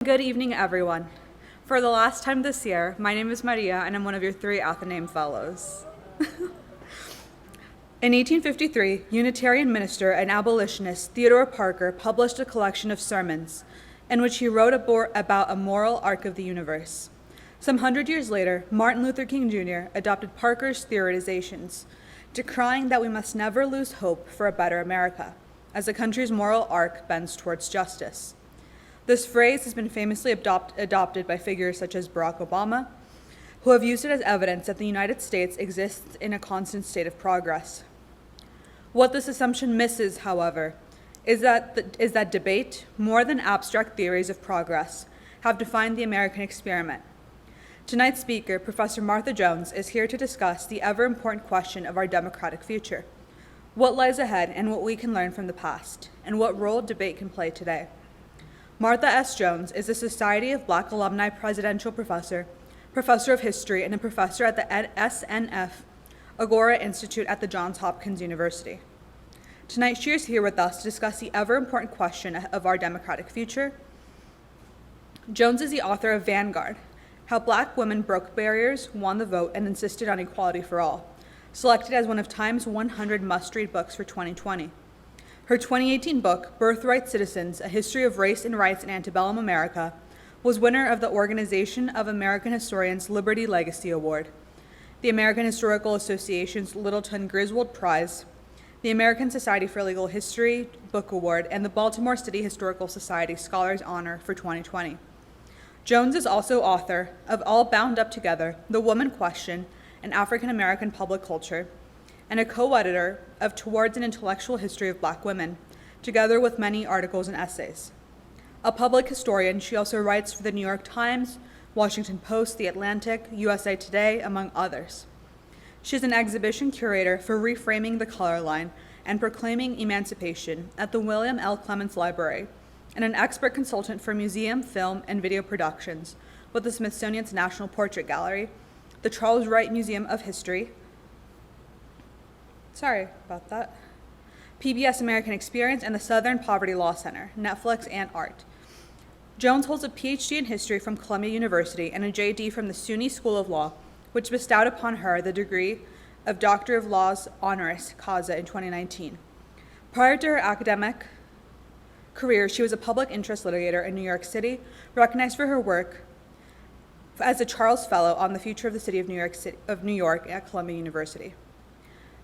Good evening, everyone. For the last time this year, my name is Maria, and I'm one of your 3 Athenaeum Fellows. In 1853, Unitarian minister and abolitionist Theodore Parker published a collection of sermons in which he wrote about a moral arc of the universe. Some 100 years later, Martin Luther King Jr. adopted Parker's theorizations, decrying that we must never lose hope for a better America, as the country's moral arc bends towards justice. This phrase has been famously adopted by figures such as Barack Obama, who have used it as evidence that the United States exists in a constant state of progress. What this assumption misses, however, is that debate, more than abstract theories of progress, have defined the American experiment. Tonight's speaker, Professor Martha Jones, is here to discuss the ever-important question of our democratic future, what lies ahead and what we can learn from the past, and what role debate can play today. Martha S. Jones is a Society of Black Alumni Presidential Professor, Professor of History, and a professor at the SNF Agora Institute at the Johns Hopkins University. Tonight, she is here with us to discuss the ever-important question of our democratic future. Jones is the author of Vanguard, How Black Women Broke Barriers, Won the Vote, and Insisted on Equality for All, selected as one of Time's 100 must-read books for 2020. Her 2018 book, Birthright Citizens, A History of Race and Rights in Antebellum America, was winner of the Organization of American Historians Liberty Legacy Award, the American Historical Association's Littleton Griswold Prize, the American Society for Legal History Book Award, and the Baltimore City Historical Society Scholars Honor for 2020. Jones is also author of All Bound Up Together, The Woman Question, and African American Public Culture, and a co-editor of Towards an Intellectual History of Black Women, together with many articles and essays. A public historian, she also writes for the New York Times, Washington Post, The Atlantic, USA Today, among others. She is an exhibition curator for Reframing the Color Line and Proclaiming Emancipation at the William L. Clements Library, and an expert consultant for museum, film, and video productions with the Smithsonian's National Portrait Gallery, the Charles Wright Museum of History, PBS American Experience, and the Southern Poverty Law Center, Netflix, and art. Jones holds a PhD in history from Columbia University and a JD from the SUNY School of Law, which bestowed upon her the degree of Doctor of Laws honoris causa in 2019. Prior to her academic career, she was a public interest litigator in New York City, recognized for her work as a Charles Fellow on the future of the city of New York at Columbia University.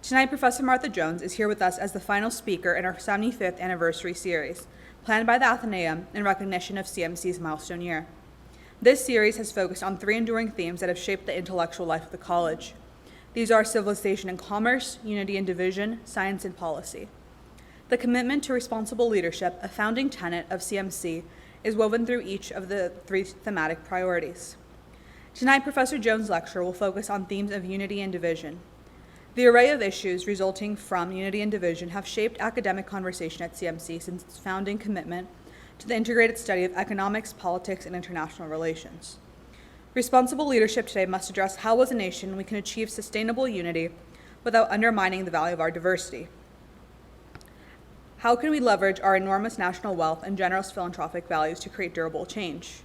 Tonight, Professor Martha Jones is here with us as the final speaker in our 75th anniversary series, planned by the Athenaeum in recognition of CMC's milestone year. This series has focused on 3 enduring themes that have shaped the intellectual life of the college. These are civilization and commerce, unity and division, science and policy. The commitment to responsible leadership, a founding tenet of CMC, is woven through each of the 3 thematic priorities. Tonight, Professor Jones' lecture will focus on themes of unity and division. The array of issues resulting from unity and division have shaped academic conversation at CMC since its founding commitment to the integrated study of economics, politics, and international relations. Responsible leadership today must address how, as a nation, we can achieve sustainable unity without undermining the value of our diversity. How can we leverage our enormous national wealth and generous philanthropic values to create durable change?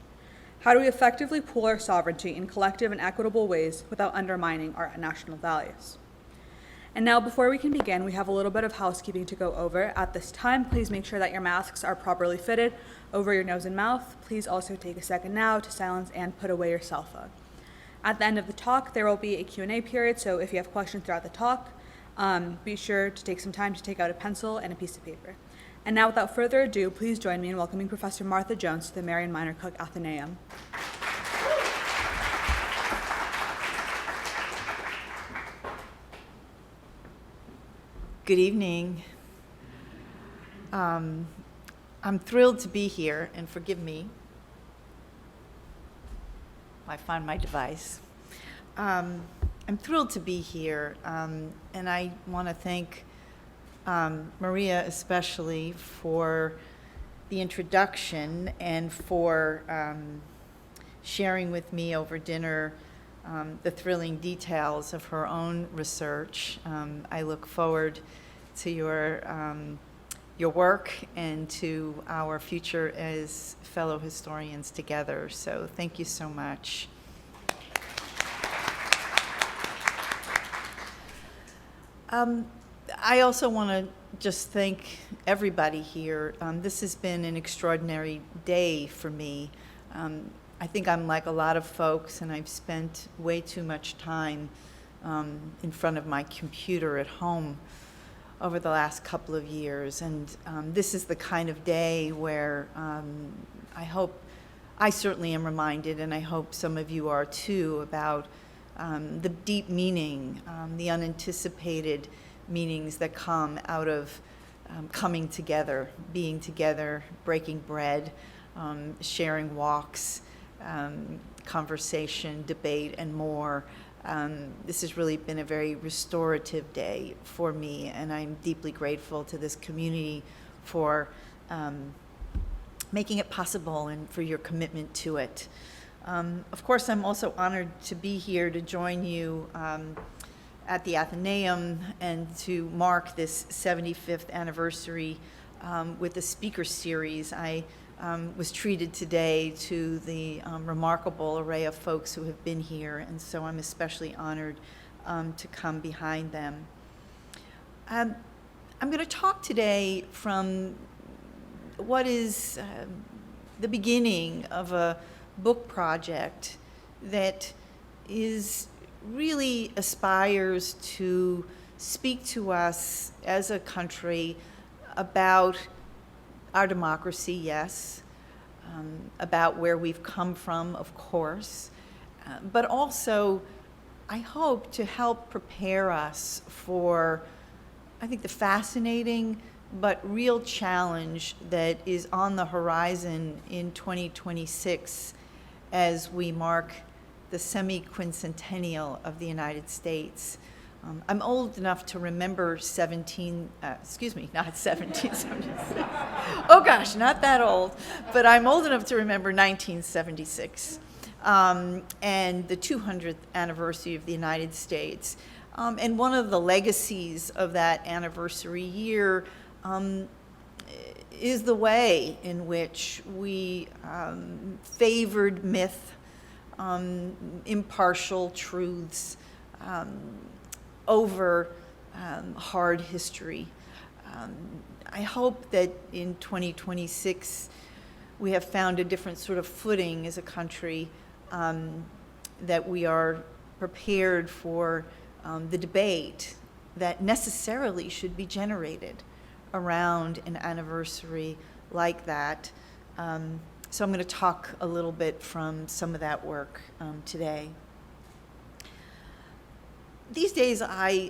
How do we effectively pool our sovereignty in collective and equitable ways without undermining our national values? And now, before we can begin, we have a little bit of housekeeping to go over. At this time, please make sure that your masks are properly fitted over your nose and mouth. Please also take a second now to silence and put away your cell phone. At the end of the talk, there will be a Q&A period, so if you have questions throughout the talk, be sure to take some time to take out a pencil and a piece of paper. And now, without further ado, please join me in welcoming Professor Martha Jones to the Marion Minor Cook Athenaeum. Good evening. I'm thrilled to be here, and forgive me. I find my device. I'm thrilled to be here, and I want to thank Maria especially for the introduction and for sharing with me over dinner the thrilling details of her own research. I look forward to your your work and to our future as fellow historians together. So thank you so much. I also want to just thank everybody here. This has been an extraordinary day for me. I think I'm like a lot of folks, and I've spent way too much time in front of my computer at home over the last couple of years. And this is the kind of day where I certainly am reminded, and I hope some of you are too, about the deep meaning, the unanticipated meanings that come out of coming together, being together, breaking bread, sharing walks, conversation, debate, and more. This has really been a very restorative day for me, and I'm deeply grateful to this community for making it possible and for your commitment to it. Of course, I'm also honored to be here to join you at the Athenaeum and to mark this 75th anniversary with the speaker series. I was treated today to the remarkable array of folks who have been here, and so I'm especially honored to come behind them. I'm going to talk today from what is the beginning of a book project that really aspires to speak to us as a country about our democracy, yes, about where we've come from, of course, but also, I hope, to help prepare us for, I think, the fascinating but real challenge that is on the horizon in 2026 as we mark the semi-quincentennial of the United States. I'm old enough to remember not 1776. Oh gosh, not that old, but I'm old enough to remember 1976 and the 200th anniversary of the United States. And one of the legacies of that anniversary year is the way in which we favored myth, impartial truths, over hard history. I hope that in 2026 we have found a different sort of footing as a country, that we are prepared for the debate that necessarily should be generated around an anniversary like that. So I'm going to talk a little bit from some of that work today. These days, I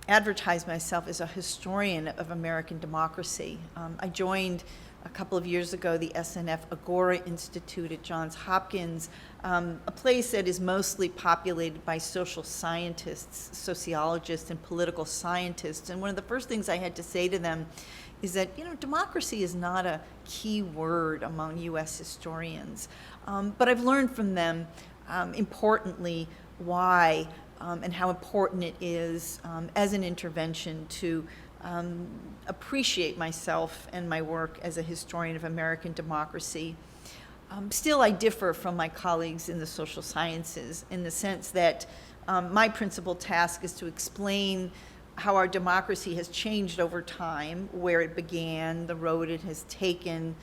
advertise myself as a historian of American democracy. I joined a couple of years ago the SNF Agora Institute at Johns Hopkins, a place that is mostly populated by social scientists, sociologists, and political scientists. And one of the first things I had to say to them is that, democracy is not a key word among US historians. But I've learned from them, importantly, why and how important it is as an intervention to appreciate myself and my work as a historian of American democracy. Still, I differ from my colleagues in the social sciences in the sense that my principal task is to explain how our democracy has changed over time, where it began, the road it has taken,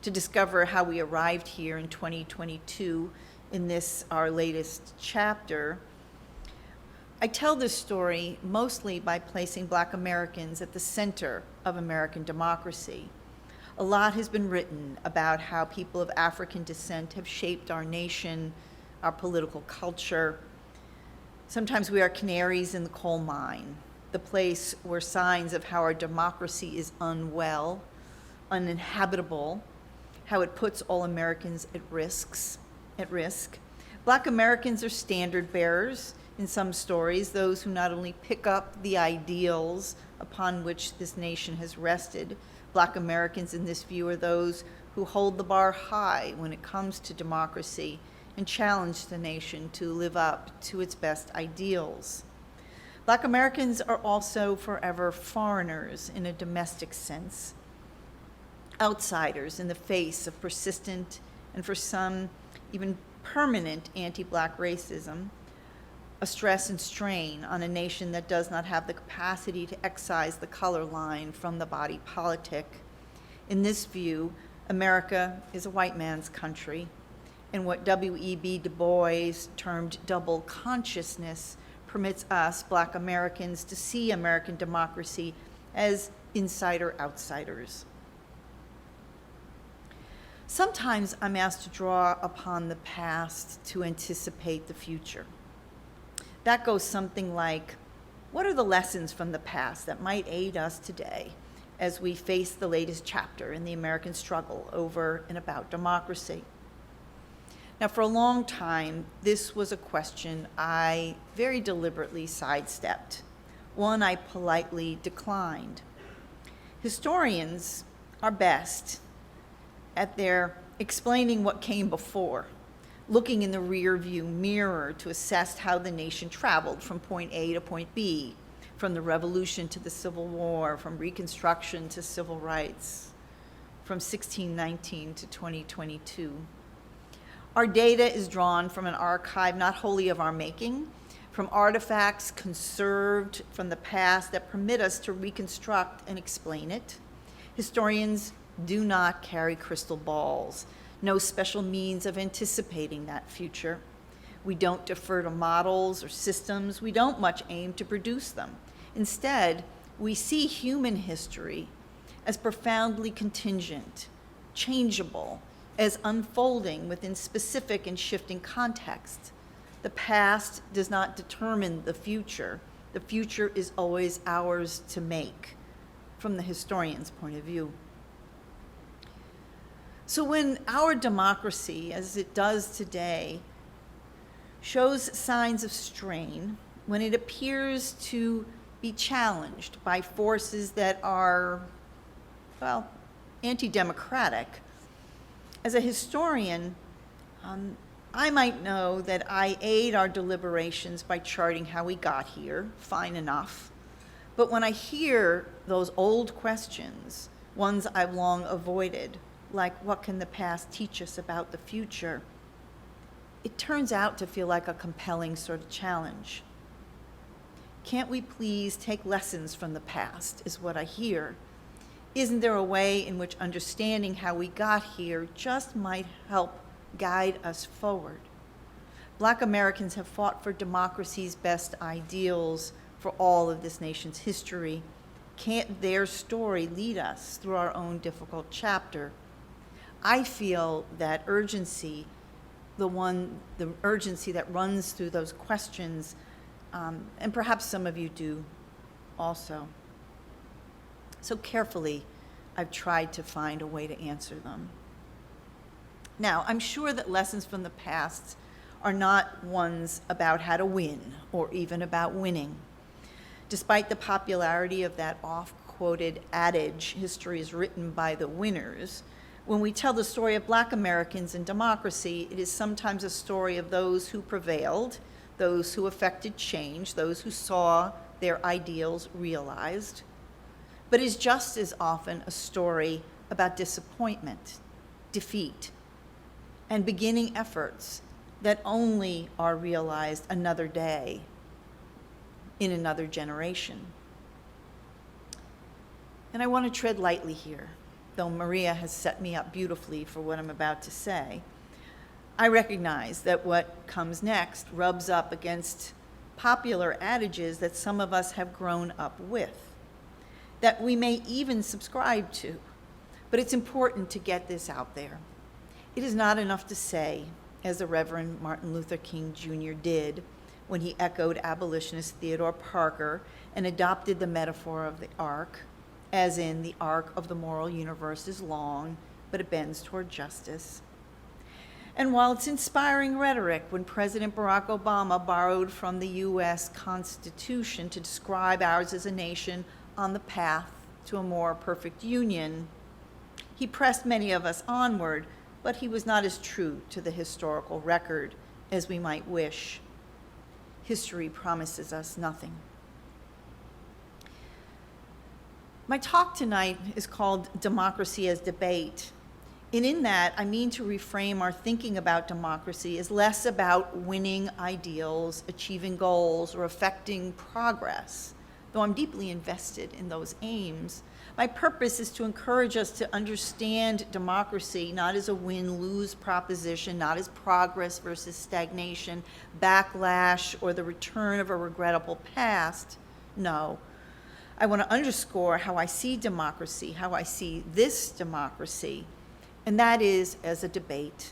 to discover how we arrived here in 2022 in this, our latest chapter. I tell this story mostly by placing Black Americans at the center of American democracy. A lot has been written about how people of African descent have shaped our nation, our political culture. Sometimes we are canaries in the coal mine, the place where signs of how our democracy is unwell, uninhabitable, how it puts all Americans at risk. Black Americans are standard bearers in some stories, those who not only pick up the ideals upon which this nation has rested. Black Americans in this view are those who hold the bar high when it comes to democracy and challenge the nation to live up to its best ideals. Black Americans are also forever foreigners in a domestic sense, outsiders in the face of persistent and for some even permanent anti-Black racism, a stress and strain on a nation that does not have the capacity to excise the color line from the body politic. In this view, America is a white man's country, and what W.E.B. Du Bois termed double consciousness permits us, Black Americans, to see American democracy as insider-outsiders. Sometimes I'm asked to draw upon the past to anticipate the future. That goes something like, what are the lessons from the past that might aid us today as we face the latest chapter in the American struggle over and about democracy? Now, for a long time, this was a question I very deliberately sidestepped, one I politely declined. Historians are best at their explaining what came before, looking in the rear view mirror to assess how the nation traveled from point A to point B, from the Revolution to the Civil War, from Reconstruction to civil rights, from 1619 to 2022. Our data is drawn from an archive not wholly of our making, from artifacts conserved from the past that permit us to reconstruct and explain it. Historians do not carry crystal balls, no special means of anticipating that future. We don't defer to models or systems. We don't much aim to produce them. Instead, we see human history as profoundly contingent, changeable, as unfolding within specific and shifting contexts. The past does not determine the future. The future is always ours to make, from the historian's point of view. So when our democracy, as it does today, shows signs of strain, when it appears to be challenged by forces that are, well, anti-democratic, as a historian, I might know that I aid our deliberations by charting how we got here, fine enough. But when I hear those old questions, ones I've long avoided, like what can the past teach us about the future, it turns out to feel like a compelling sort of challenge. Can't we please take lessons from the past, is what I hear. Isn't there a way in which understanding how we got here just might help guide us forward? Black Americans have fought for democracy's best ideals for all of this nation's history. Can't their story lead us through our own difficult chapter? I feel that urgency, the urgency that runs through those questions, and perhaps some of you do also. So carefully, I've tried to find a way to answer them. Now, I'm sure that lessons from the past are not ones about how to win or even about winning. Despite the popularity of that oft-quoted adage, history is written by the winners, when we tell the story of Black Americans and democracy, it is sometimes a story of those who prevailed, those who effected change, those who saw their ideals realized, but is just as often a story about disappointment, defeat, and beginning efforts that only are realized another day in another generation. And I want to tread lightly here, though Maria has set me up beautifully for what I'm about to say. I recognize that what comes next rubs up against popular adages that some of us have grown up with, that we may even subscribe to, but it's important to get this out there. It is not enough to say, as the Reverend Martin Luther King Jr. did when he echoed abolitionist Theodore Parker and adopted the metaphor of the arc, as in the arc of the moral universe is long, but it bends toward justice. And while it's inspiring rhetoric when President Barack Obama borrowed from the US Constitution to describe ours as a nation on the path to a more perfect union, he pressed many of us onward, but he was not as true to the historical record as we might wish. History promises us nothing. My talk tonight is called Democracy as Debate. And in that, I mean to reframe our thinking about democracy as less about winning ideals, achieving goals, or affecting progress. Though I'm deeply invested in those aims, my purpose is to encourage us to understand democracy not as a win-lose proposition, not as progress versus stagnation, backlash, or the return of a regrettable past. No. I want to underscore how I see democracy, how I see this democracy, and that is as a debate,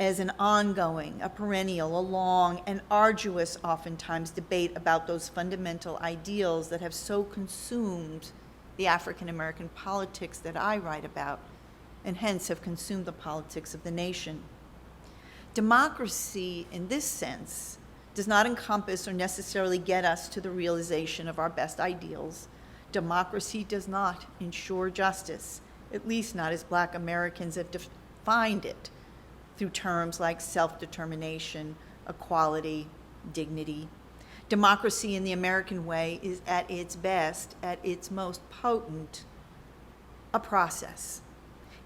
as an ongoing, a perennial, a long and arduous, oftentimes, debate about those fundamental ideals that have so consumed the African American politics that I write about, and hence have consumed the politics of the nation. Democracy, in this sense, does not encompass or necessarily get us to the realization of our best ideals. Democracy does not ensure justice, at least not as Black Americans have defined it, through terms like self-determination, equality, dignity. Democracy in the American way is at its best, at its most potent, a process.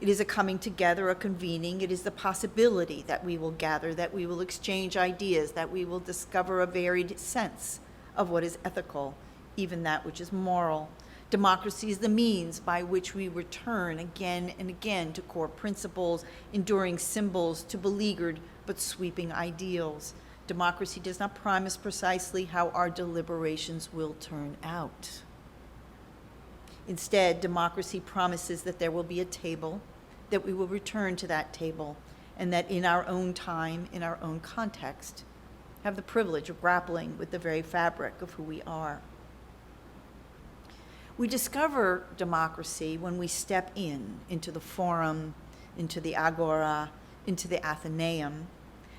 It is a coming together, a convening. It is the possibility that we will gather, that we will exchange ideas, that we will discover a varied sense of what is ethical, even that which is moral. Democracy is the means by which we return again and again to core principles, enduring symbols, to beleaguered but sweeping ideals. Democracy does not promise precisely how our deliberations will turn out. Instead, democracy promises that there will be a table, that we will return to that table, and that in our own time, in our own context, have the privilege of grappling with the very fabric of who we are. We discover democracy when we step into the forum, into the agora, into the Athenaeum.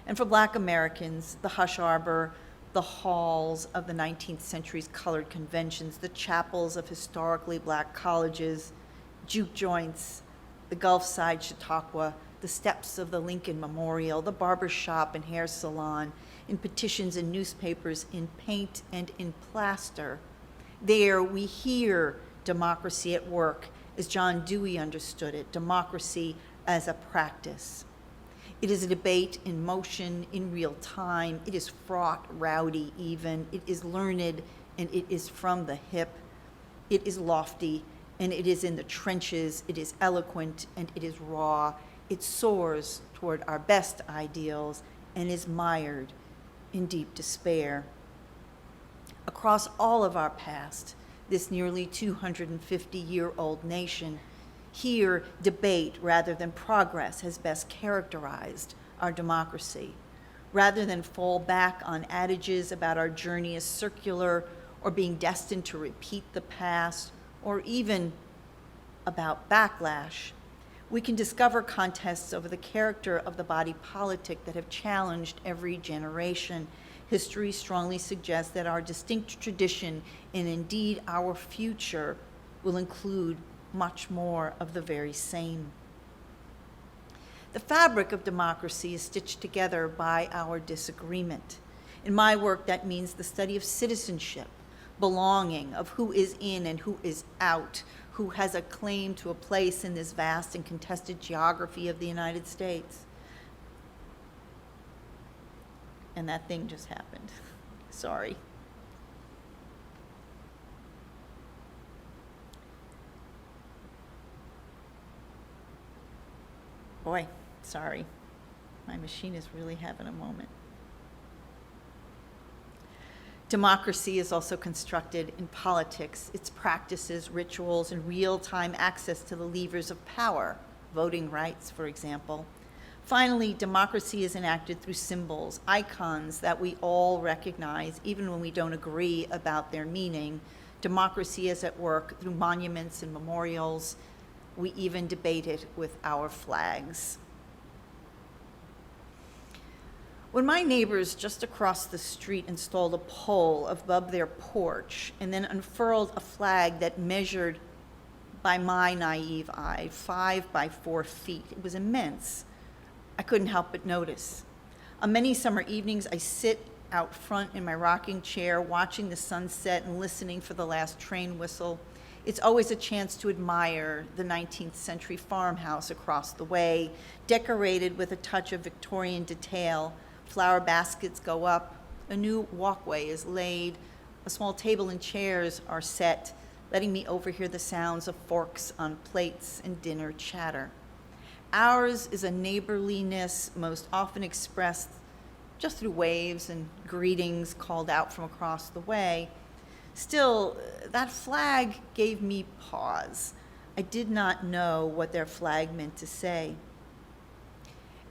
And for Black Americans, the hush arbor, the halls of the 19th century's colored conventions, the chapels of historically Black colleges, juke joints, the Gulf Side Chautauqua, the steps of the Lincoln Memorial, the barber shop and hair salon, in petitions and newspapers, in paint and in plaster. There we hear democracy at work, as John Dewey understood it, democracy as a practice. It is a debate in motion, in real time. It is fraught, rowdy even. It is learned, and it is from the hip. It is lofty, and it is in the trenches. It is eloquent, and it is raw. It soars toward our best ideals and is mired in deep despair. Across all of our past, this nearly 250-year-old nation, here, debate rather than progress has best characterized our democracy. Rather than fall back on adages about our journey as circular or being destined to repeat the past, or even about backlash, we can discover contests over the character of the body politic that have challenged every generation. History strongly suggests that our distinct tradition, and indeed our future, will include much more of the very same. The fabric of democracy is stitched together by our disagreement. In my work, that means the study of citizenship, belonging, of who is in and who is out, who has a claim to a place in this vast and contested geography of the United States. And that thing just happened. Sorry. Boy, sorry. My machine is really having a moment. Democracy is also constructed in politics, its practices, rituals, and real-time access to the levers of power, voting rights, for example. Finally, democracy is enacted through symbols, icons that we all recognize, even when we don't agree about their meaning. Democracy is at work through monuments and memorials. We even debate it with our flags. When my neighbors just across the street installed a pole above their porch and then unfurled a flag that measured, by my naive eye, 5 by 4 feet, it was immense. I couldn't help but notice. On many summer evenings, I sit out front in my rocking chair, watching the sunset and listening for the last train whistle. It's always a chance to admire the 19th century farmhouse across the way, decorated with a touch of Victorian detail. Flower baskets go up, a new walkway is laid, a small table and chairs are set, letting me overhear the sounds of forks on plates and dinner chatter. Ours is a neighborliness most often expressed just through waves and greetings called out from across the way. Still, that flag gave me pause. I did not know what their flag meant to say.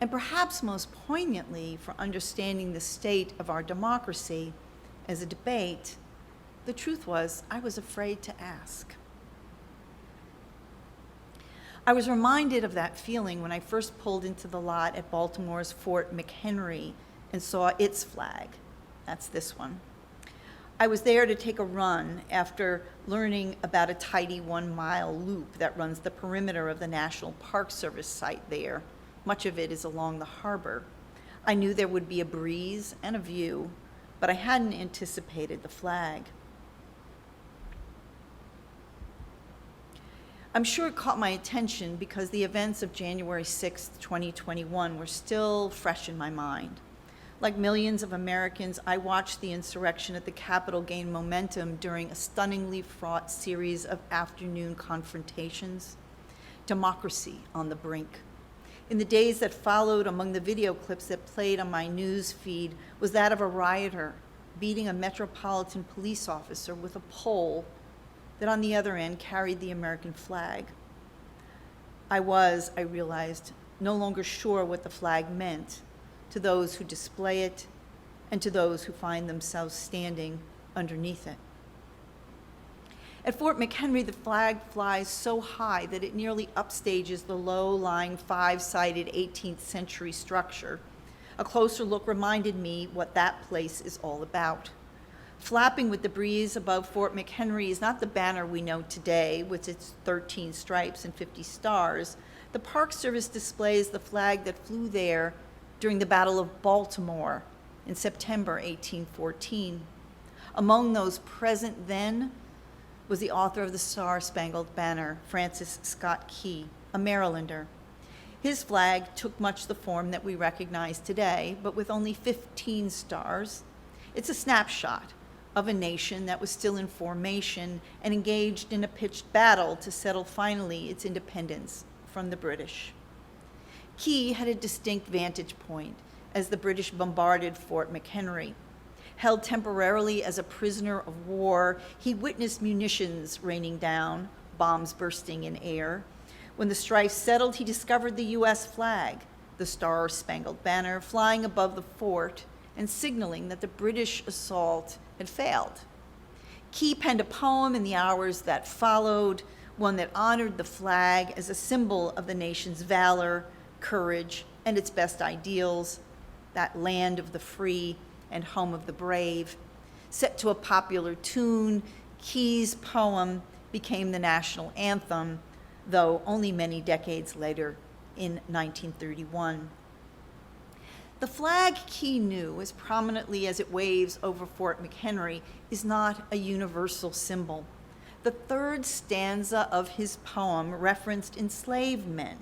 And perhaps most poignantly for understanding the state of our democracy as a debate, the truth was I was afraid to ask. I was reminded of that feeling when I first pulled into the lot at Baltimore's Fort McHenry and saw its flag. That's this one. I was there to take a run after learning about a tidy 1-mile loop that runs the perimeter of the National Park Service site there. Much of it is along the harbor. I knew there would be a breeze and a view, but I hadn't anticipated the flag. I'm sure it caught my attention because the events of January 6th, 2021 were still fresh in my mind. Like millions of Americans, I watched the insurrection at the Capitol gain momentum during a stunningly fraught series of afternoon confrontations. Democracy on the brink. In the days that followed, among the video clips that played on my news feed was that of a rioter beating a Metropolitan Police officer with a pole that on the other end carried the American flag. I realized, no longer sure what the flag meant to those who display it and to those who find themselves standing underneath it. At Fort McHenry, the flag flies so high that it nearly upstages the low-lying 5-sided 18th century structure. A closer look reminded me what that place is all about. Flapping with the breeze above Fort McHenry is not the banner we know today with its 13 stripes and 50 stars. The Park Service displays the flag that flew there during the Battle of Baltimore in September 1814. Among those present then was the author of the Star-Spangled Banner, Francis Scott Key, a Marylander. His flag took much the form that we recognize today, but with only 15 stars. It's a snapshot of a nation that was still in formation and engaged in a pitched battle to settle finally its independence from the British. Key had a distinct vantage point as the British bombarded Fort McHenry. Held temporarily as a prisoner of war, he witnessed munitions raining down, bombs bursting in air. When the strife settled, he discovered the U.S. flag, the Star-Spangled Banner, flying above the fort and signaling that the British assault had failed. Key penned a poem in the hours that followed, one that honored the flag as a symbol of the nation's valor, courage, and its best ideals, that land of the free and home of the brave. Set to a popular tune, Key's poem became the national anthem, though only many decades later in 1931. The flag Key knew, as prominently as it waves over Fort McHenry, is not a universal symbol. The third stanza of his poem referenced enslaved men.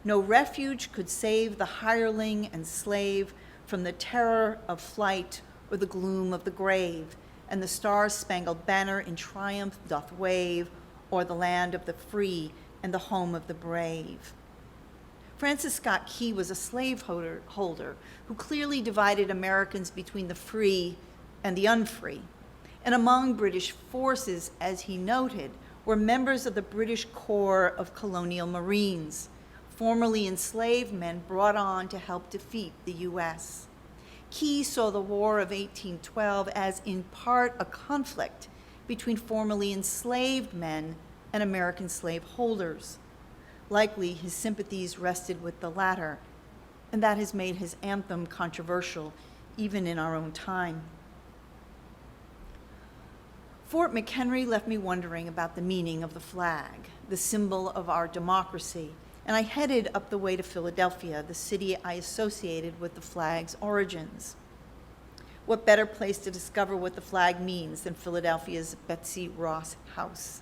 No refuge could save the hireling and slave from the terror of flight or the gloom of the grave, and the Star-Spangled Banner in triumph doth wave o'er the land of the free and the home of the brave. Francis Scott Key was a slaveholder who clearly divided Americans between the free and the unfree. And among British forces, as he noted, were members of the British Corps of Colonial Marines, formerly enslaved men brought on to help defeat the U.S. Key saw the War of 1812 as in part a conflict between formerly enslaved men and American slaveholders. Likely his sympathies rested with the latter, and that has made his anthem controversial even in our own time. Fort McHenry left me wondering about the meaning of the flag, the symbol of our democracy, and I headed up the way to Philadelphia, the city I associated with the flag's origins. What better place to discover what the flag means than Philadelphia's Betsy Ross house?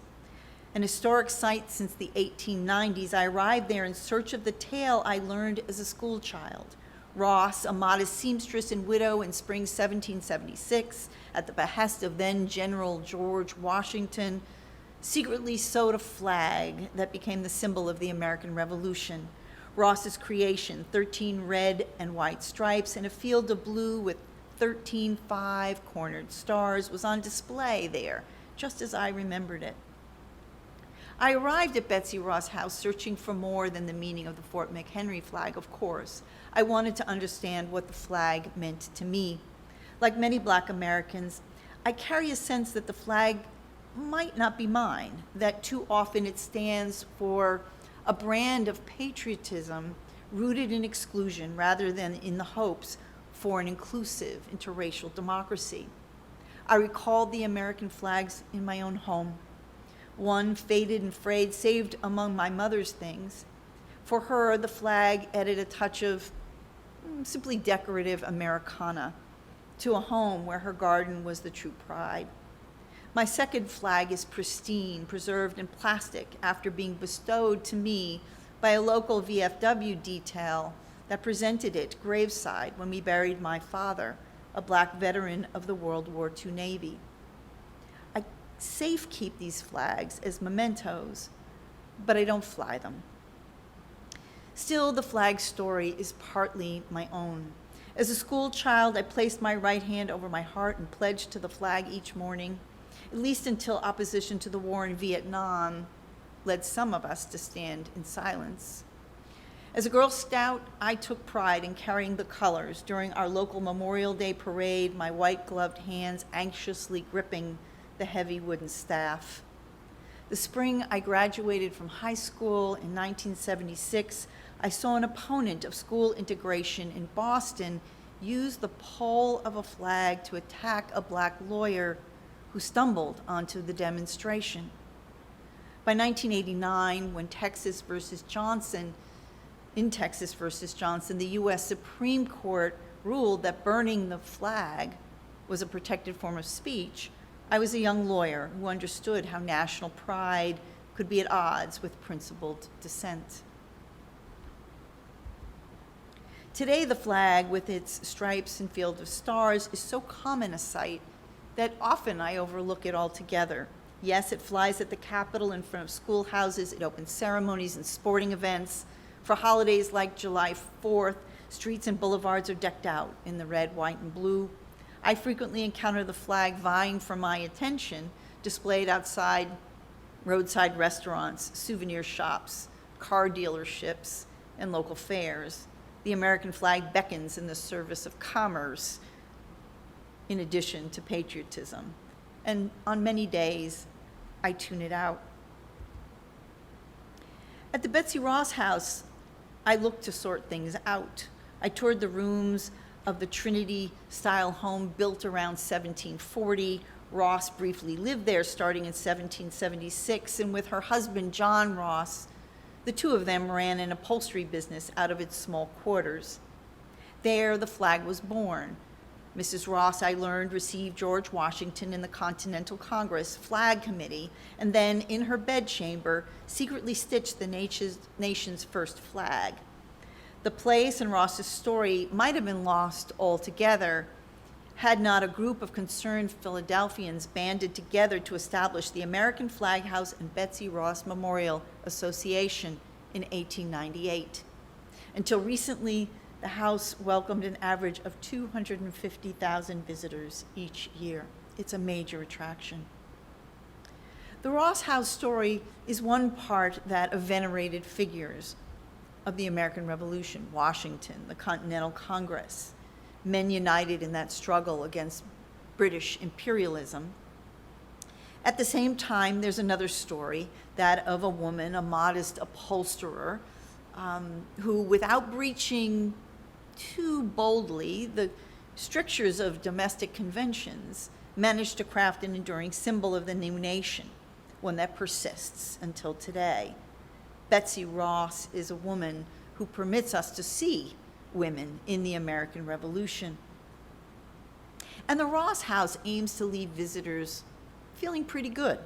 An historic site since the 1890s, I arrived there in search of the tale I learned as a school child. Ross, a modest seamstress and widow in spring 1776, at the behest of then General George Washington, secretly sewed a flag that became the symbol of the American Revolution. Ross's creation, 13 red and white stripes and a field of blue with 13 five-cornered stars, was on display there, just as I remembered it. I arrived at Betsy Ross' house searching for more than the meaning of the Fort McHenry flag, of course. I wanted to understand what the flag meant to me. Like many Black Americans, I carry a sense that the flag might not be mine, that too often it stands for a brand of patriotism rooted in exclusion rather than in the hopes for an inclusive interracial democracy. I recalled the American flags in my own home. One, faded and frayed, saved among my mother's things. For her, the flag added a touch of simply decorative Americana to a home where her garden was the true pride. My second flag is pristine, preserved in plastic after being bestowed to me by a local VFW detail that presented it graveside when we buried my father, a Black veteran of the World War II Navy. I safe keep these flags as mementos, but I don't fly them. Still, the flag story is partly my own. As a school child, I placed my right hand over my heart and pledged to the flag each morning, at least until opposition to the war in Vietnam led some of us to stand in silence. As a Girl Scout, I took pride in carrying the colors during our local Memorial Day parade, my white-gloved hands anxiously gripping the heavy wooden staff. The spring I graduated from high school in 1976, I saw an opponent of school integration in Boston use the pole of a flag to attack a Black lawyer who stumbled onto the demonstration. By 1989, when in Texas versus Johnson, the U.S. Supreme Court ruled that burning the flag was a protected form of speech, I was a young lawyer who understood how national pride could be at odds with principled dissent. Today, the flag, with its stripes and field of stars, is so common a sight that often I overlook it altogether. Yes, it flies at the Capitol in front of schoolhouses, it opens ceremonies and sporting events. For holidays like July 4th, streets and boulevards are decked out in the red, white, and blue. I frequently encounter the flag vying for my attention, displayed outside roadside restaurants, souvenir shops, car dealerships, and local fairs. The American flag beckons in the service of commerce, in addition to patriotism. And on many days, I tune it out. At the Betsy Ross house, I looked to sort things out. I toured the rooms of the Trinity-style home built around 1740. Ross briefly lived there starting in 1776, and with her husband, John Ross, the two of them ran an upholstery business out of its small quarters. There, the flag was born. Mrs. Ross, I learned, received George Washington in the Continental Congress Flag Committee, and then in her bedchamber secretly stitched the nation's first flag. The place and Ross's story might have been lost altogether had not a group of concerned Philadelphians banded together to establish the American Flag House and Betsy Ross Memorial Association in 1898. Until recently, the house welcomed an average of 250,000 visitors each year. It's a major attraction. The Ross House story is one part that of venerated figures of the American Revolution: Washington, the Continental Congress, men united in that struggle against British imperialism. At the same time, there's another story, that of a woman, a modest upholsterer, who, without breaching too boldly the strictures of domestic conventions, managed to craft an enduring symbol of the new nation, one that persists until today. Betsy Ross is a woman who permits us to see women in the American Revolution. And the Ross House aims to leave visitors feeling pretty good.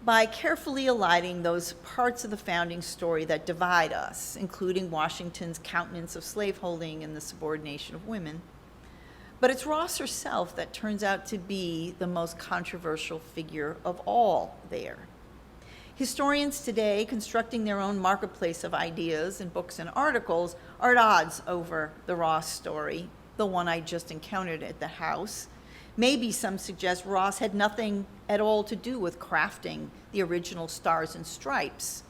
by carefully eliding those parts of the founding story that divide us, including Washington's countenance of slaveholding and the subordination of women. But it's Ross herself that turns out to be the most controversial figure of all there. Historians today, constructing their own marketplace of ideas in books and articles, are at odds over the Ross story, the one I just encountered at the house. Maybe some suggest Ross had nothing at all to do with crafting the original Stars and Stripes.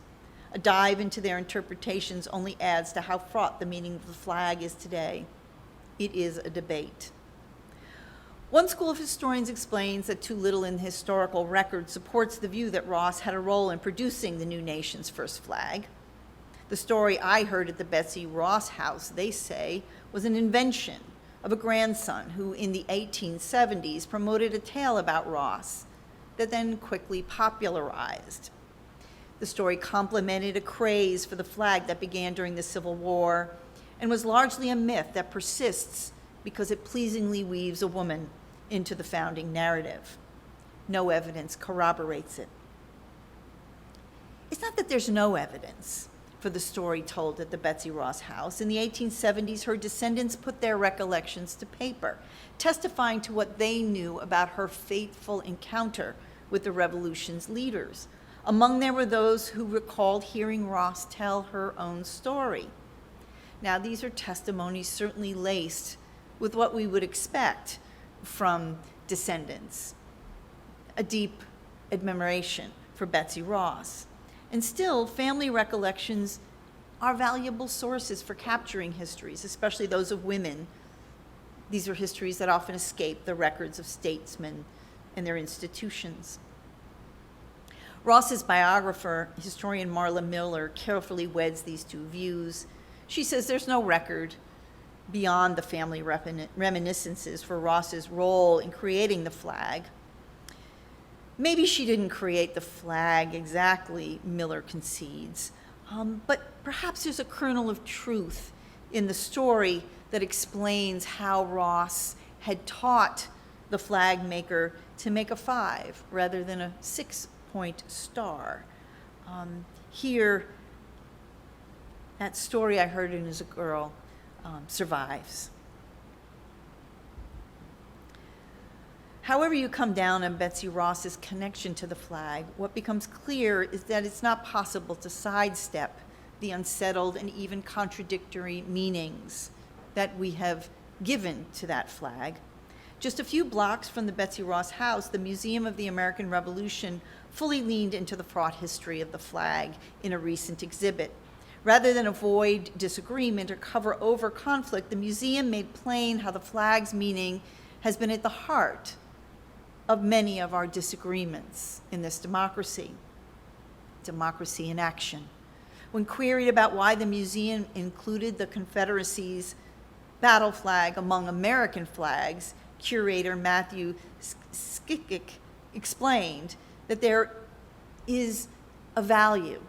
A dive into their interpretations only adds to how fraught the meaning of the flag is today. It is a debate. One school of historians explains that too little in the historical record supports the view that Ross had a role in producing the new nation's first flag. The story I heard at the Betsy Ross house, they say, was an invention of a grandson who in the 1870s promoted a tale about Ross that then quickly popularized. The story complemented a craze for the flag that began during the Civil War and was largely a myth that persists because it pleasingly weaves a woman into the founding narrative. No evidence corroborates it. It's not that there's no evidence for the story told at the Betsy Ross house. In the 1870s, her descendants put their recollections to paper, testifying to what they knew about her fateful encounter with the revolution's leaders. Among them were those who recalled hearing Ross tell her own story. Now, these are testimonies certainly laced with what we would expect from descendants, a deep admiration for Betsy Ross. And still, family recollections are valuable sources for capturing histories, especially those of women. These are histories that often escape the records of statesmen and their institutions. Ross's biographer, historian Marla Miller, carefully weds these two views. She says there's no record beyond the family reminiscences for Ross's role in creating the flag. Maybe she didn't create the flag exactly, Miller concedes, but perhaps there's a kernel of truth in the story that explains how Ross had taught the flag maker to make a 5 rather than a 6-point star. Here, that story I heard as a girl survives. However you come down on Betsy Ross's connection to the flag, what becomes clear is that it's not possible to sidestep the unsettled and even contradictory meanings that we have given to that flag. Just a few blocks from the Betsy Ross house, the Museum of the American Revolution fully leaned into the fraught history of the flag in a recent exhibit. Rather than avoid disagreement or cover over conflict, the museum made plain how the flag's meaning has been at the heart of many of our disagreements in this democracy. Democracy in action. When queried about why the museum included the Confederacy's battle flag among American flags, curator Matthew Skikic explained that there is a value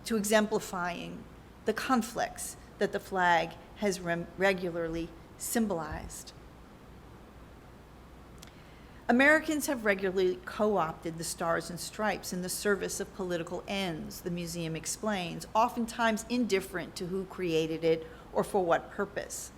to exemplifying the conflicts that the flag has regularly symbolized. Americans have regularly co-opted the Stars and Stripes in the service of political ends, the museum explains, oftentimes indifferent to who created it or for what purpose.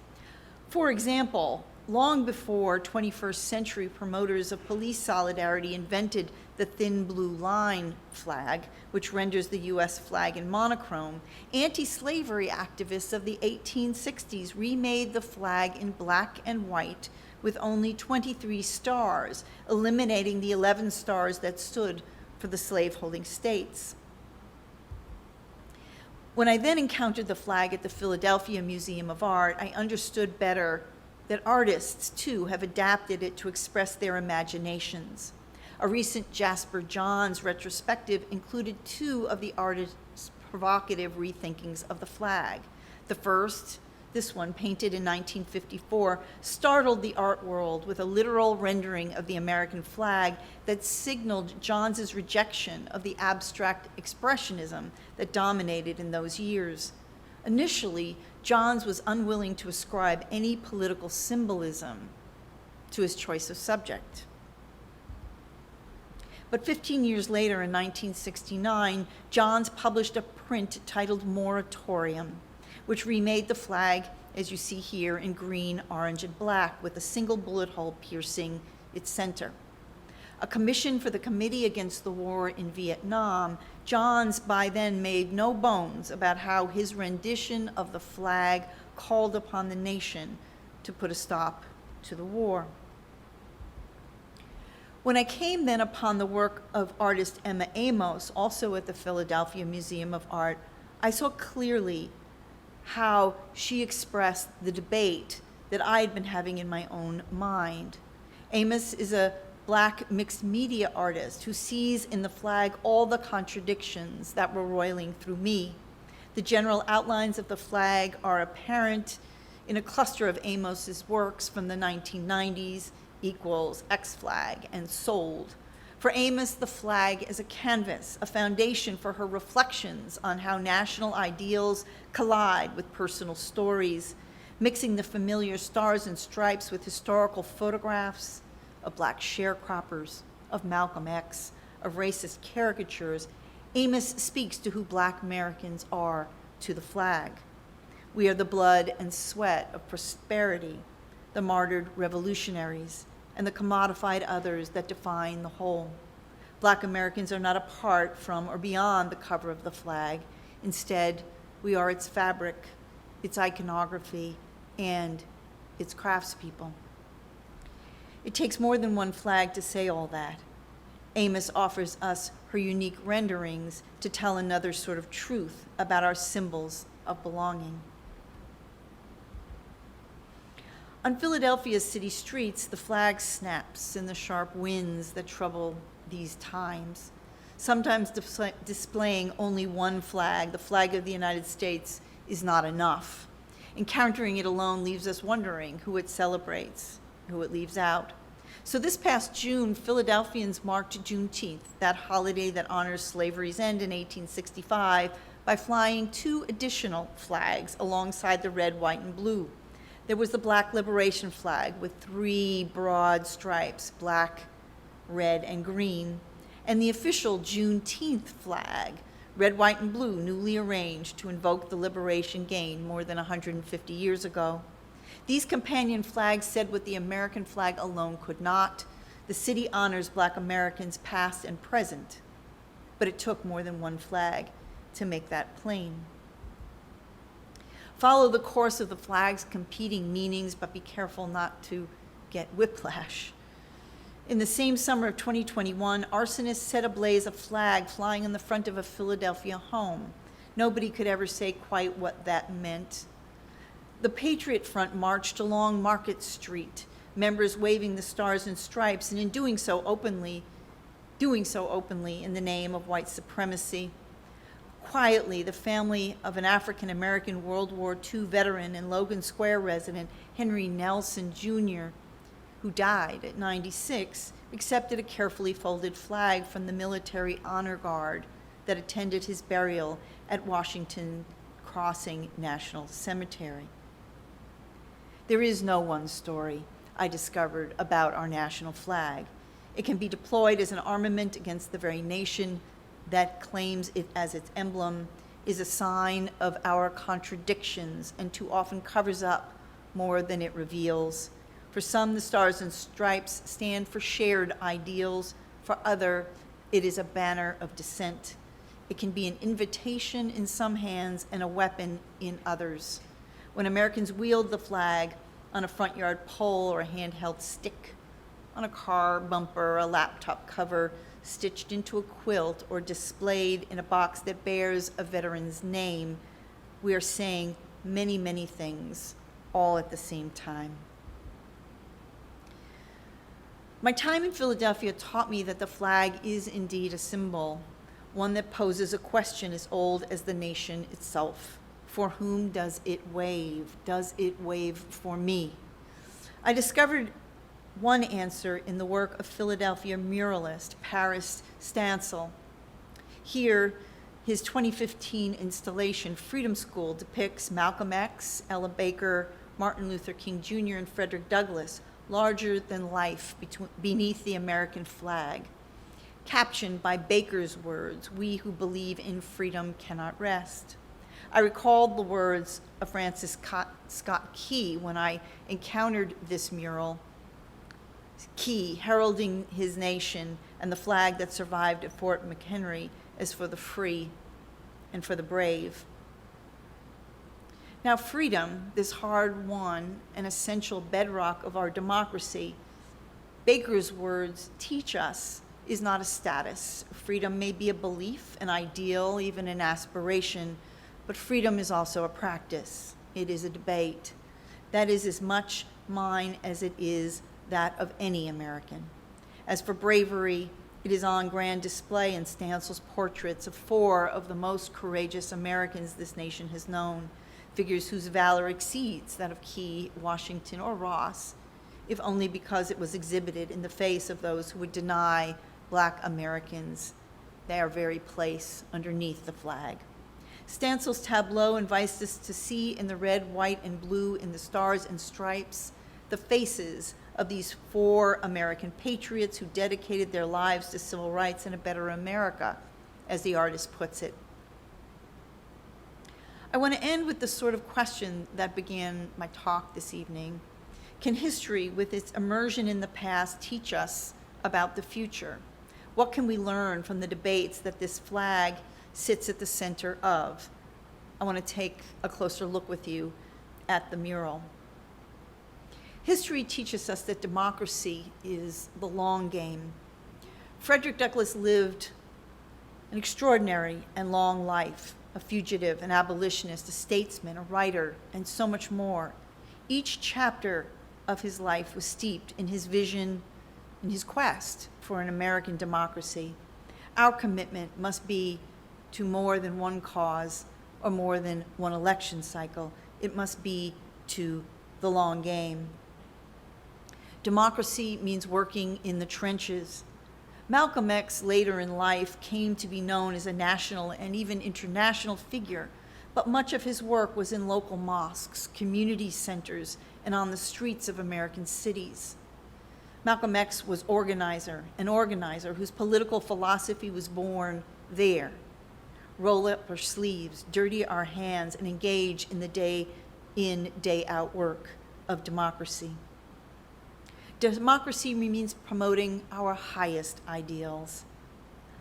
For example, long before 21st century promoters of police solidarity invented the thin blue line flag, which renders the U.S. flag in monochrome, anti-slavery activists of the 1860s remade the flag in black and white with only 23 stars, eliminating the 11 stars that stood for the slaveholding states. When I then encountered the flag at the Philadelphia Museum of Art, I understood better that artists, too, have adapted it to express their imaginations. A recent Jasper Johns retrospective included 2 of the artist's provocative rethinkings of the flag. The first, this one painted in 1954, startled the art world with a literal rendering of the American flag that signaled Johns' rejection of the abstract expressionism that dominated in those years. Initially, Johns was unwilling to ascribe any political symbolism to his choice of subject. But 15 years later, in 1969, Johns published a print titled Moratorium, which remade the flag, as you see here, in green, orange, and black, with a single bullet hole piercing its center. A commission for the Committee Against the War in Vietnam, Johns by then made no bones about how his rendition of the flag called upon the nation to put a stop to the war. When I came then upon the work of artist Emma Amos, also at the Philadelphia Museum of Art, I saw clearly how she expressed the debate that I had been having in my own mind. Amos is a Black mixed media artist who sees in the flag all the contradictions that were roiling through me. The general outlines of the flag are apparent in a cluster of Amos's works from the 1990s, equals, X-Flag, and Sold. For Amos, the flag is a canvas, a foundation for her reflections on how national ideals collide with personal stories, mixing the familiar stars and stripes with historical photographs of Black sharecroppers, of Malcolm X, of racist caricatures. Amos speaks to who Black Americans are to the flag. We are the blood and sweat of prosperity, the martyred revolutionaries, and the commodified others that define the whole. Black Americans are not apart from or beyond the cover of the flag. Instead, we are its fabric, its iconography, and its craftspeople. It takes more than one flag to say all that. Amos offers us her unique renderings to tell another sort of truth about our symbols of belonging. On Philadelphia's city streets, the flag snaps in the sharp winds that trouble these times, sometimes displaying only one flag. The flag of the United States is not enough. Encountering it alone leaves us wondering who it celebrates, who it leaves out. So this past June, Philadelphians marked Juneteenth, that holiday that honors slavery's end in 1865, by flying 2 additional flags alongside the red, white, and blue. There was the Black Liberation flag with 3 broad stripes, black, red, and green, and the official Juneteenth flag, red, white, and blue, newly arranged to invoke the liberation gained more than 150 years ago. These companion flags said what the American flag alone could not. The city honors Black Americans past and present, but it took more than one flag to make that plain. Follow the course of the flag's competing meanings, but be careful not to get whiplash. In the same summer of 2021, arsonists set ablaze a flag flying in the front of a Philadelphia home. Nobody could ever say quite what that meant. The Patriot Front marched along Market Street, members waving the stars and stripes, and in doing so openly in the name of white supremacy. Quietly, the family of an African-American World War II veteran and Logan Square resident, Henry Nelson Jr., who died at 96, accepted a carefully folded flag from the military honor guard that attended his burial at Washington Crossing National Cemetery. There is no one story, I discovered, about our national flag. It can be deployed as an armament against the very nation that claims it as its emblem, is a sign of our contradictions, and too often covers up more than it reveals. For some, the stars and stripes stand for shared ideals. For others, it is a banner of dissent. It can be an invitation in some hands and a weapon in others. When Americans wield the flag on a front yard pole or a handheld stick, on a car bumper, a laptop cover, stitched into a quilt, or displayed in a box that bears a veteran's name, we are saying many, many things all at the same time. My time in Philadelphia taught me that the flag is indeed a symbol, one that poses a question as old as the nation itself. For whom does it wave? Does it wave for me? I discovered one answer in the work of Philadelphia muralist Paris Stancil. Here, his 2015 installation, Freedom School, depicts Malcolm X, Ella Baker, Martin Luther King Jr., and Frederick Douglass, larger than life beneath the American flag. captioned by Baker's words, "We who believe in freedom cannot rest." I recalled the words of Francis Scott Key when I encountered this mural. Key, heralding his nation and the flag that survived at Fort McHenry, as for the free and for the brave. Now, freedom, this hard-won and essential bedrock of our democracy, Baker's words teach us, is not a status. Freedom may be a belief, an ideal, even an aspiration, but freedom is also a practice. It is a debate. That is as much mine as it is that of any American. As for bravery, it is on grand display in Stansel's portraits of 4 of the most courageous Americans this nation has known, figures whose valor exceeds that of Key, Washington, or Ross, if only because it was exhibited in the face of those who would deny Black Americans their very place underneath the flag. Stansel's tableau invites us to see in the red, white, and blue, in the stars and stripes, the faces of these 4 American patriots who dedicated their lives to civil rights and a better America, as the artist puts it. I want to end with the sort of question that began my talk this evening. Can history, with its immersion in the past, teach us about the future? What can we learn from the debates that this flag sits at the center of? I want to take a closer look with you at the mural. History teaches us that democracy is the long game. Frederick Douglass lived an extraordinary and long life, a fugitive, an abolitionist, a statesman, a writer, and so much more. Each chapter of his life was steeped in his vision, in his quest for an American democracy. Our commitment must be to more than one cause or more than one election cycle. It must be to the long game. Democracy means working in the trenches. Malcolm X, later in life, came to be known as a national and even international figure, but much of his work was in local mosques, community centers, and on the streets of American cities. Malcolm X was an organizer whose political philosophy was born there. Roll up our sleeves, dirty our hands, and engage in the day-in, day-out work of democracy. Democracy means promoting our highest ideals.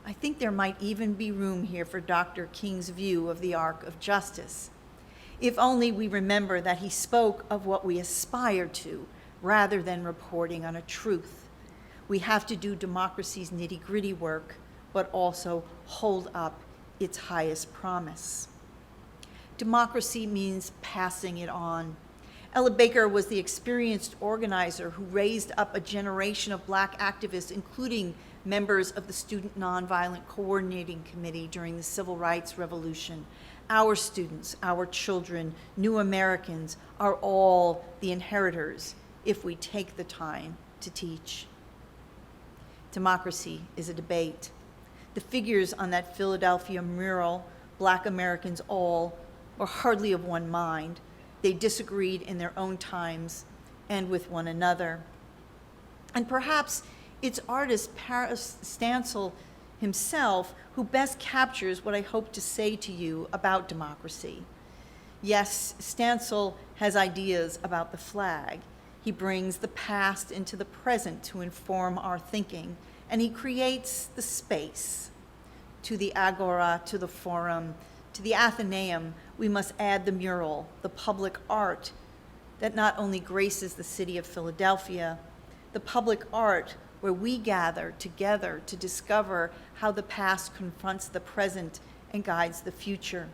I think there might even be room here for Dr. King's view of the arc of justice. If only we remember that he spoke of what we aspire to rather than reporting on a truth. We have to do democracy's nitty-gritty work, but also hold up its highest promise. Democracy means passing it on. Ella Baker was the experienced organizer who raised up a generation of Black activists, including members of the Student Nonviolent Coordinating Committee during the Civil Rights Revolution. Our students, our children, new Americans are all the inheritors if we take the time to teach. Democracy is a debate. The figures on that Philadelphia mural, Black Americans all, were hardly of one mind. They disagreed in their own times and with one another. And perhaps it's artist Paris Stansel himself who best captures what I hope to say to you about democracy. Yes, Stansel has ideas about the flag. He brings the past into the present to inform our thinking, and he creates the space. To the Agora, to the Forum, to the Athenaeum, we must add the mural, the public art that not only graces the city of Philadelphia, the public art where we gather together to discover how the past confronts the present and guides the future.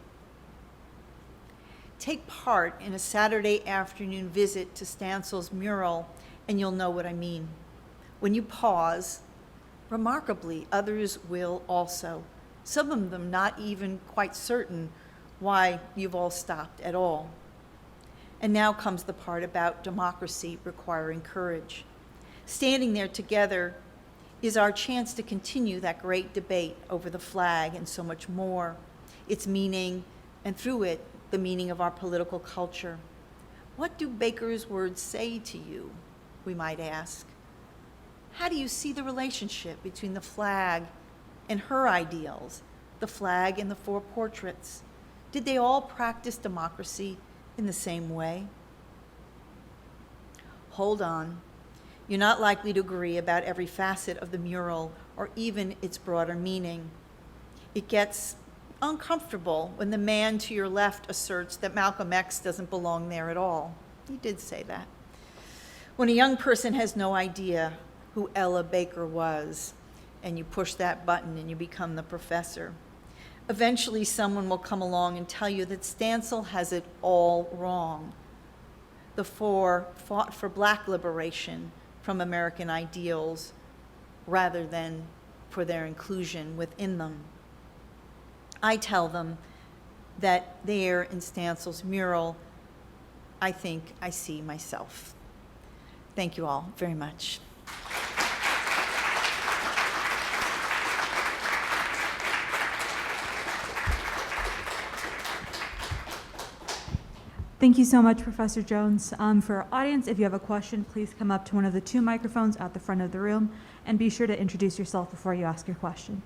Take part in a Saturday afternoon visit to Stansel's mural, and you'll know what I mean. When you pause, remarkably, others will also. Some of them not even quite certain why you've all stopped at all. And now comes the part about democracy requiring courage. Standing there together is our chance to continue that great debate over the flag and so much more, its meaning, and through it, the meaning of our political culture. What do Baker's words say to you, we might ask? How do you see the relationship between the flag and her ideals, the flag and the four portraits? Did they all practice democracy in the same way? Hold on. You're not likely to agree about every facet of the mural or even its broader meaning. It gets uncomfortable when the man to your left asserts that Malcolm X doesn't belong there at all. He did say that. When a young person has no idea who Ella Baker was, and you push that button and you become the professor, eventually someone will come along and tell you that Stancil has it all wrong. The four fought for black liberation from American ideals rather than for their inclusion within them. I tell them that there in Stancil's mural, I think I see myself. Thank you all very much. Thank you so much, Professor Jones. For our audience, if you have a question, please come up to one of the two microphones at the front of the room, and be sure to introduce yourself before you ask your question.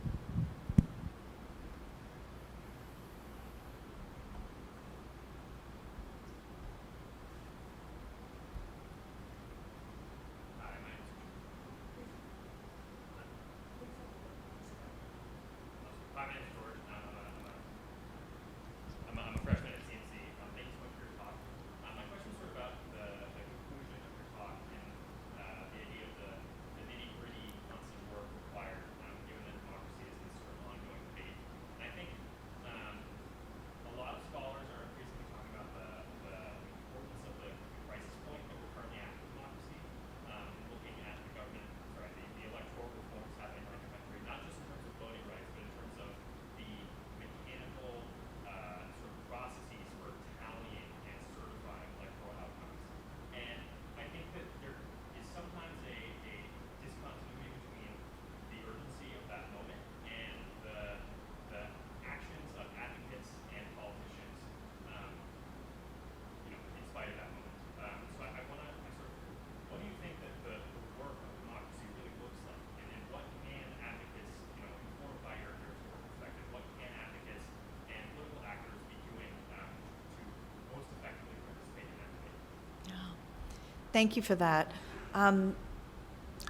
Thank you for that. I'll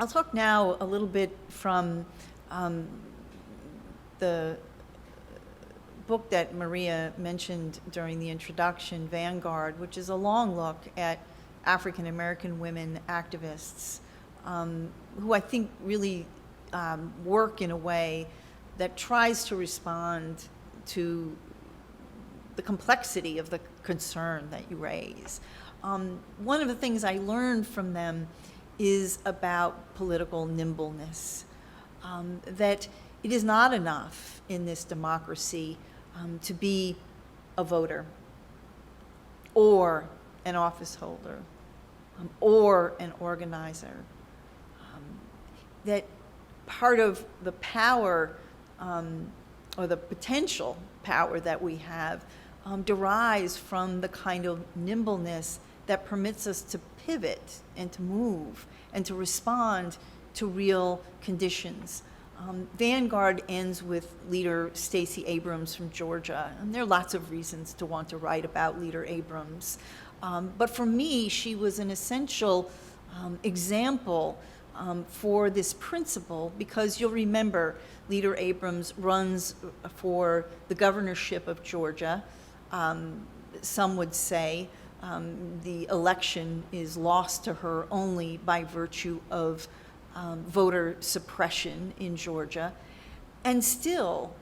talk now a little bit from the book that Maria mentioned during the introduction, Vanguard, which is a long look at African American women activists who I think really work in a way that tries to respond to the complexity of the concern that you raise. One of the things I learned from them is about political nimbleness, that it is not enough in this democracy to be a voter or an office holder or an organizer, that part of the power or the potential power that we have derives from the kind of nimbleness that permits us to pivot and to move and to respond to real conditions. Vanguard ends with Leader Stacey Abrams from Georgia, and there are lots of reasons to want to write about Leader Abrams. But for me, she was an essential example for this principle, because you'll remember Leader Abrams runs for the governorship of Georgia. Some would say the election is lost to her only by virtue of voter suppression in Georgia. And still,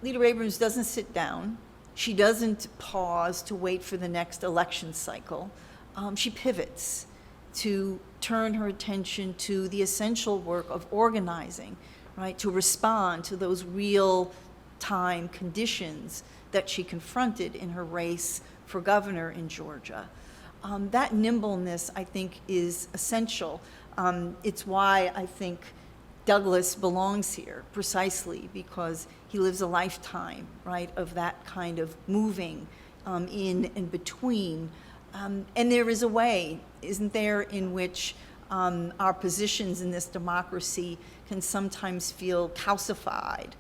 Leader Abrams doesn't sit down. She doesn't pause to wait for the next election cycle. She pivots to turn her attention to the essential work of organizing, right, to respond to those real-time conditions that she confronted in her race for governor in Georgia. That nimbleness, I think, is essential. It's why I think Douglas belongs here, precisely because he lives a lifetime, right, of that kind of moving in and between. And there is a way, isn't there, in which Our positions in this democracy can sometimes feel calcified,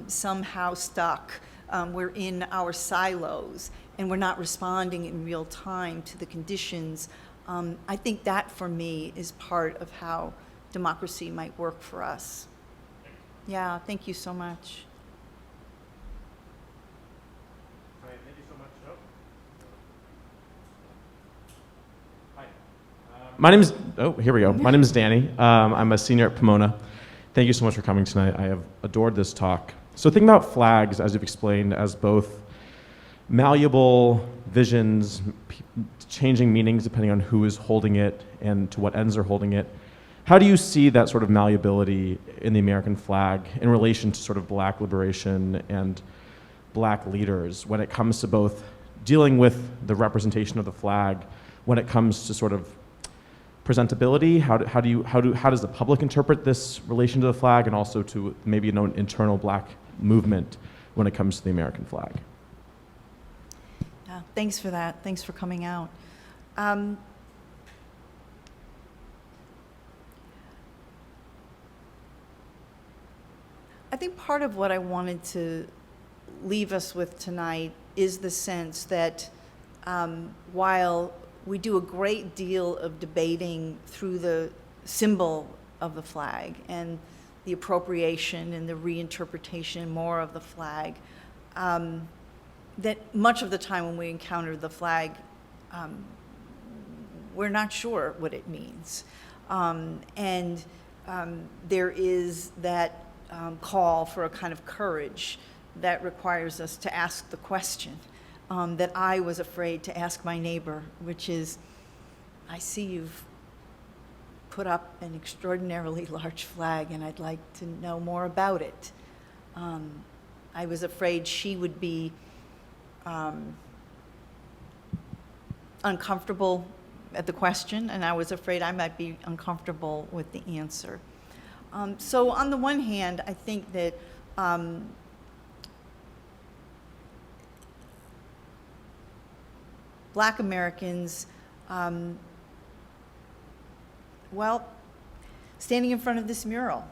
somehow stuck. We're in our silos, and we're not responding in real time to the conditions. I think that, for me, is part of how democracy might work for us. Yeah, thank you so much. Hi, thank you so much. Hi. My name is, here we go. My name is Danny. I'm a senior at Pomona. Thank you so much for coming tonight. I have adored this talk. So think about flags, as you've explained, as both malleable visions, changing meanings depending on who is holding it and to what ends they're holding it. How do you see that sort of malleability in the American flag in relation to sort of Black liberation and Black leaders when it comes to both dealing with the representation of the flag, when it comes to sort of presentability? How does the public interpret this relation to the flag, and also to maybe an internal Black movement when it comes to the American flag? Yeah, thanks for that. Thanks for coming out. I think part of what I wanted to leave us with tonight is the sense that while we do a great deal of debating through the symbol of the flag and the appropriation and the reinterpretation more of the flag, that much of the time when we encounter the flag, we're not sure what it means. There is that call for a kind of courage that requires us to ask the question that I was afraid to ask my neighbor, which is, I see you've put up an extraordinarily large flag, and I'd like to know more about it. I was afraid she would be uncomfortable at the question, and I was afraid I might be uncomfortable with the answer. So on the one hand, I think that Black Americans, well, standing in front of this mural,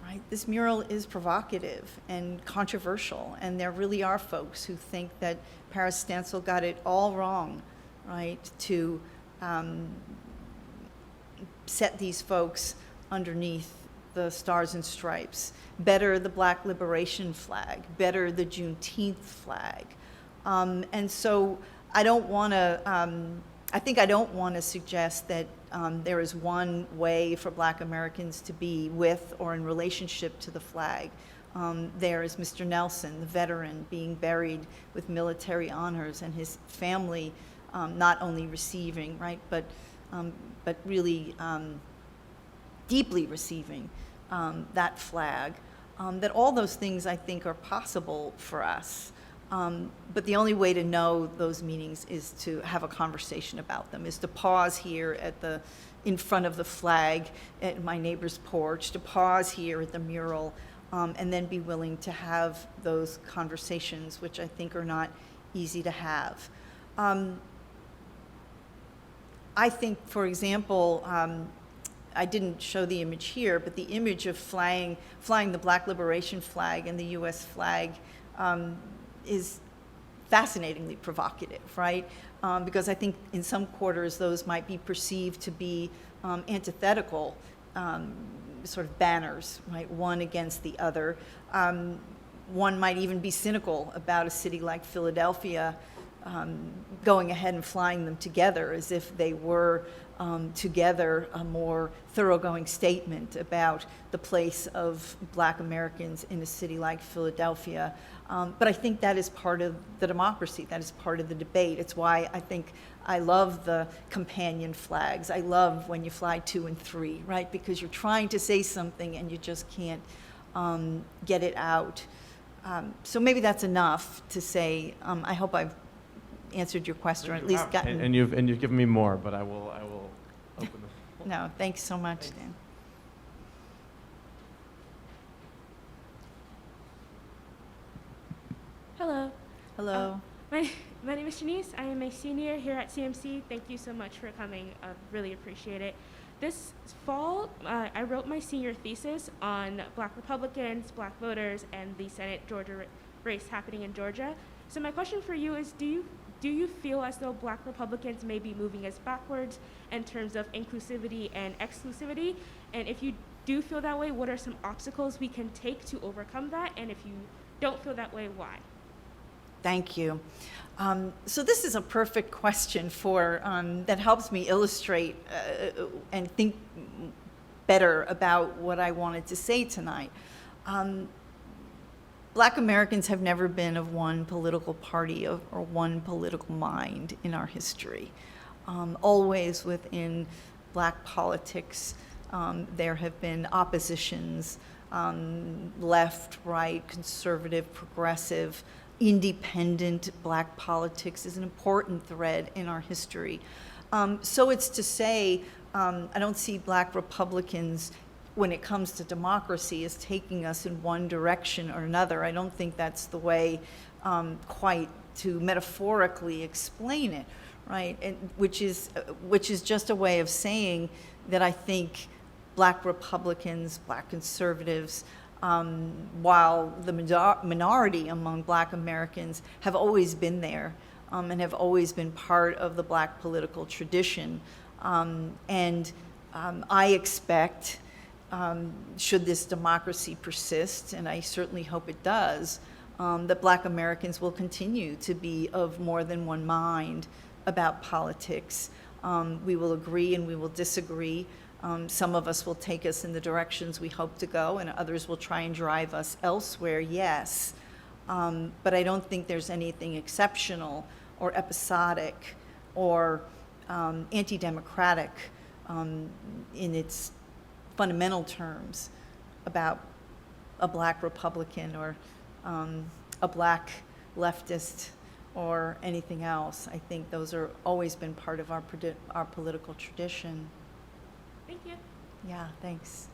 right? This mural is provocative and controversial, and there really are folks who think that Paris Stancil got it all wrong, right? To set these folks underneath the stars and stripes. Better the Black liberation flag, better the Juneteenth flag. And so I don't want to, I think I don't want to suggest that there is one way for Black Americans to be with or in relationship to the flag. There is Mr. Nelson, the veteran, being buried with military honors, and his family not only receiving, right, but really deeply receiving that flag. That all those things, I think, are possible for us. But the only way to know those meanings is to have a conversation about them, is to pause here in front of the flag at my neighbor's porch, to pause here at the mural, and then be willing to have those conversations, which I think are not easy to have. I think, for example, I didn't show the image here, but the image of flying the Black liberation flag and the US flag is fascinatingly provocative, right? Because I think in some quarters those might be perceived to be antithetical sort of banners, right? One against the other. One might even be cynical about a city like Philadelphia going ahead and flying them together as if they were together a more thoroughgoing statement about the place of Black Americans in a city like Philadelphia. But I think that is part of the democracy, that is part of the debate. It's why I think I love the companion flags. I love when you fly 2 and 3, right? Because you're trying to say something and you just can't get it out. So maybe that's enough to say, I hope I've answered your question, or at least gotten... And you've given me more, but I will open the... No, thanks so much, Dan. Hello. Hello. My name is Shanice. I am a senior here at CMC. Thank you so much for coming. I really appreciate it. This fall, I wrote my senior thesis on Black Republicans, Black voters, and the Senate Georgia race happening in Georgia. So my question for you is, do you feel as though Black Republicans may be moving us backwards in terms of inclusivity and exclusivity? And if you do feel that way, what are some obstacles we can take to overcome that? And if you don't feel that way, why? Thank you. So this is a perfect question for that helps me illustrate and think better about what I wanted to say tonight. Black Americans have never been of one political party or one political mind in our history. Always within Black politics, there have been oppositions, left, right, conservative, progressive, independent. Black politics is an important thread in our history. So it's to say, I don't see Black Republicans, when it comes to democracy, as taking us in one direction or another. I don't think that's the way quite to metaphorically explain it, right? And which is just a way of saying that I think Black Republicans, Black conservatives, while the minority among Black Americans have always been there and have always been part of the Black political tradition. I expect, should this democracy persist, and I certainly hope it does, that Black Americans will continue to be of more than one mind about politics. We will agree and we will disagree. Some of us will take us in the directions we hope to go, and others will try and drive us elsewhere, yes. But I don't think there's anything exceptional or episodic or anti-democratic in its fundamental terms about a Black Republican or a Black leftist or anything else. I think those are always been part of our political tradition. Thank you. Yeah, thanks.